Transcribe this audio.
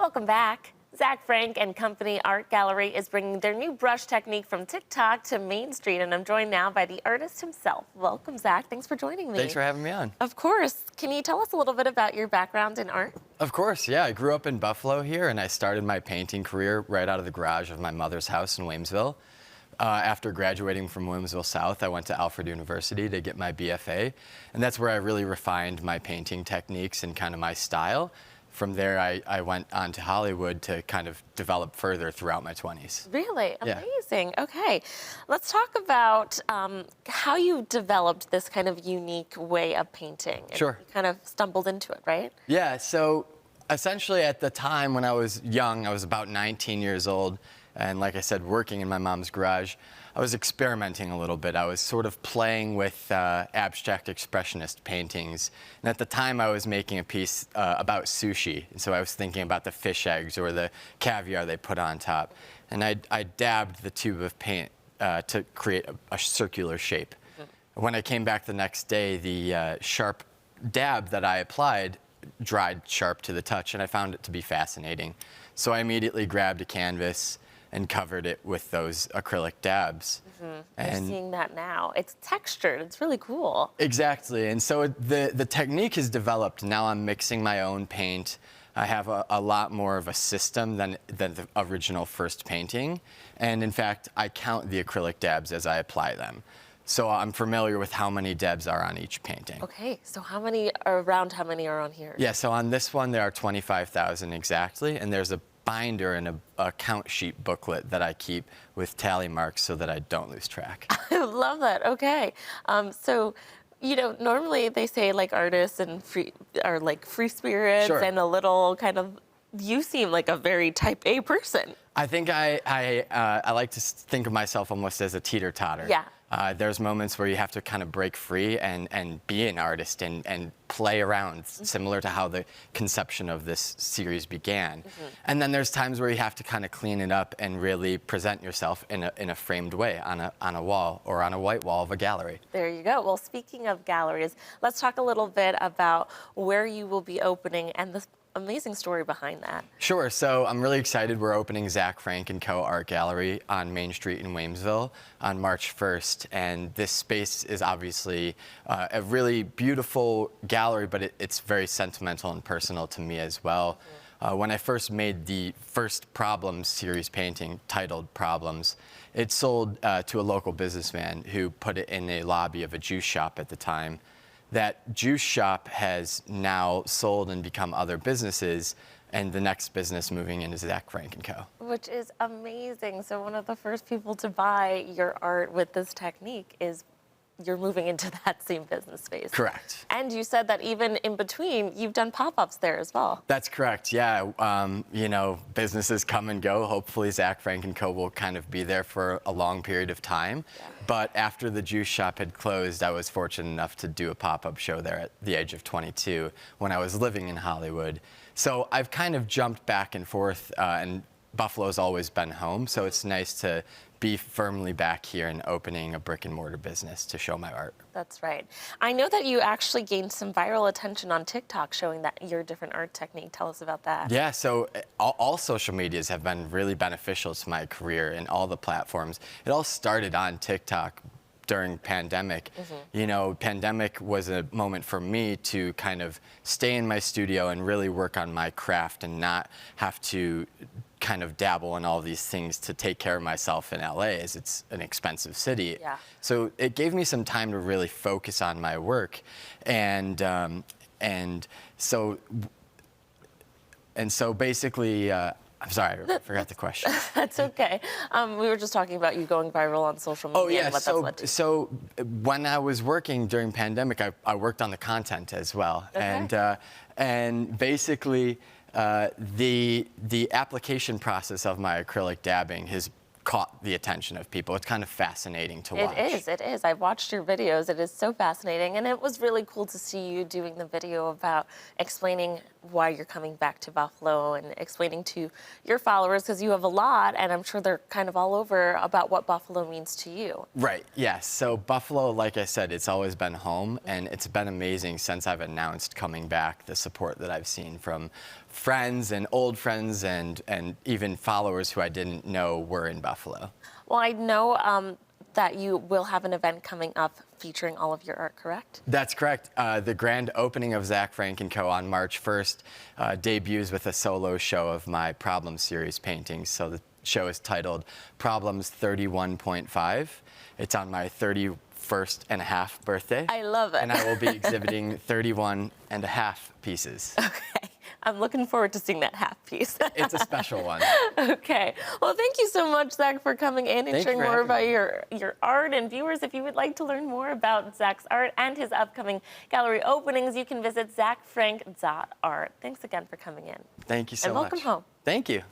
Welcome back. Zach Frank and Company Art Gallery is bringing their new brush technique from TikTok to Main Street, and I'm joined now by the artist himself. Welcome, Zach. Thanks for joining me. Thanks for having me on. Of course. Can you tell us a little bit about your background in art? Of course, yeah. I grew up in Buffalo here, and I started my painting career right out of the garage of my mother's house in Williamsville. After graduating from Williamsville South, I went to Alfred University to get my BFA, and that's where I really refined my painting techniques and kind of my style. From there, I went on to Hollywood to kind of develop further throughout my 20s. Really? Yeah. Amazing. Okay. Let's talk about how you developed this kind of unique way of painting. Sure. You kind of stumbled into it, right? Yeah, so essentially at the time when I was young, I was about 19 years old, and like I said, working in my mom's garage, I was experimenting a little bit. I was sort of playing with abstract expressionist paintings. And at the time, I was making a piece about sushi. And so I was thinking about the fish eggs or the caviar they put on top. And I dabbed the tube of paint to create a circular shape. Mm-hmm. When I came back the next day, the sharp dab that I applied dried sharp to the touch, and I found it to be fascinating. So I immediately grabbed a canvas and covered it with those acrylic dabs. Mm-hmm. You're seeing that now. It's textured. It's really cool. Exactly. And so the technique is developed. Now I'm mixing my own paint. I have a lot more of a system than the original first painting. And in fact, I count the acrylic dabs as I apply them. So I'm familiar with how many dabs are on each painting. Okay, so how many are on here? Yeah, so on this one, there are 25,000 exactly, and there's a binder and a count sheet booklet that I keep with tally marks so that I don't lose track. I love that. Okay. So, you know, normally they say like artists and are like free spirits. Sure. And a little kind of, you seem like a very type A person. I think I like to think of myself almost as a teeter-totter. Yeah. There's moments where you have to kind of break free and be an artist and play around, mm-hmm. similar to how the conception of this series began. Mm-hmm. And then there's times where you have to kind of clean it up and really present yourself in a framed way on a wall or on a white wall of a gallery. There you go. Well, speaking of galleries, let's talk a little bit about where you will be opening and the amazing story behind that. Sure. So I'm really excited. We're opening Zach Frank & Co. Art Gallery on Main Street in Williamsville on March 1st. And this space is obviously a really beautiful gallery, but it's very sentimental and personal to me as well. Mm-hmm. When I first made the first Problems series painting titled Problems, it sold to a local businessman who put it in a lobby of a juice shop at the time. That juice shop has now sold and become other businesses, and the next business moving in is Zach Frank & Co. Which is amazing. So one of the first people to buy your art with this technique is you're moving into that same business space. Correct. And you said that even in between, you've done pop-ups there as well. That's correct, yeah. You know, businesses come and go. Hopefully Zach Frank & Co. will kind of be there for a long period of time. Yeah. But after the juice shop had closed, I was fortunate enough to do a pop-up show there at the age of 22 when I was living in Hollywood. So I've kind of jumped back and forth, and Buffalo's always been home, so it's nice to be firmly back here and opening a brick and mortar business to show my art. That's right. I know that you actually gained some viral attention on TikTok showing that your different art technique. Tell us about that. Yeah, so all social medias have been really beneficial to my career in all the platforms. It all started on TikTok during pandemic. Mm-hmm. You know, pandemic was a moment for me to kind of stay in my studio and really work on my craft and not have to kind of dabble in all these things to take care of myself in LA, as it's an expensive city. Yeah. So it gave me some time to really focus on my work, and so basically, I'm sorry, I forgot the question. That's okay. We were just talking about you going viral on social media. Oh yeah, and what that's led to. So when I was working during pandemic, I worked on the content as well, okay. And basically. The application process of my acrylic dabbing has caught the attention of people. It's kind of fascinating to watch. It is. I've watched your videos. It is so fascinating. And it was really cool to see you doing the video about explaining why you're coming back to Buffalo and explaining to your followers, because you have a lot, and I'm sure they're kind of all over, about what Buffalo means to you. Right, yes. So Buffalo, like I said, it's always been home, and it's been amazing since I've announced coming back, the support that I've seen from friends and old friends and even followers who I didn't know were in Buffalo. Well, I know that you will have an event coming up featuring all of your art, correct? That's correct. The grand opening of Zach Frank & Co. on March 1st debuts with a solo show of my Problem Series paintings. So the show is titled Problems 31.5. It's on my 31st and a half birthday. I love it. And I will be exhibiting 31 and a half pieces. Okay. I'm looking forward to seeing that half piece. It's a special one. Okay. Well, thank you so much, Zach, for coming in and Thank you sharing for more having about me. your art. And viewers, if you would like to learn more about Zach's art and his upcoming gallery openings, you can visit zachfrank.art. Thanks again for coming in. Thank you so And much. welcome home. Thank you.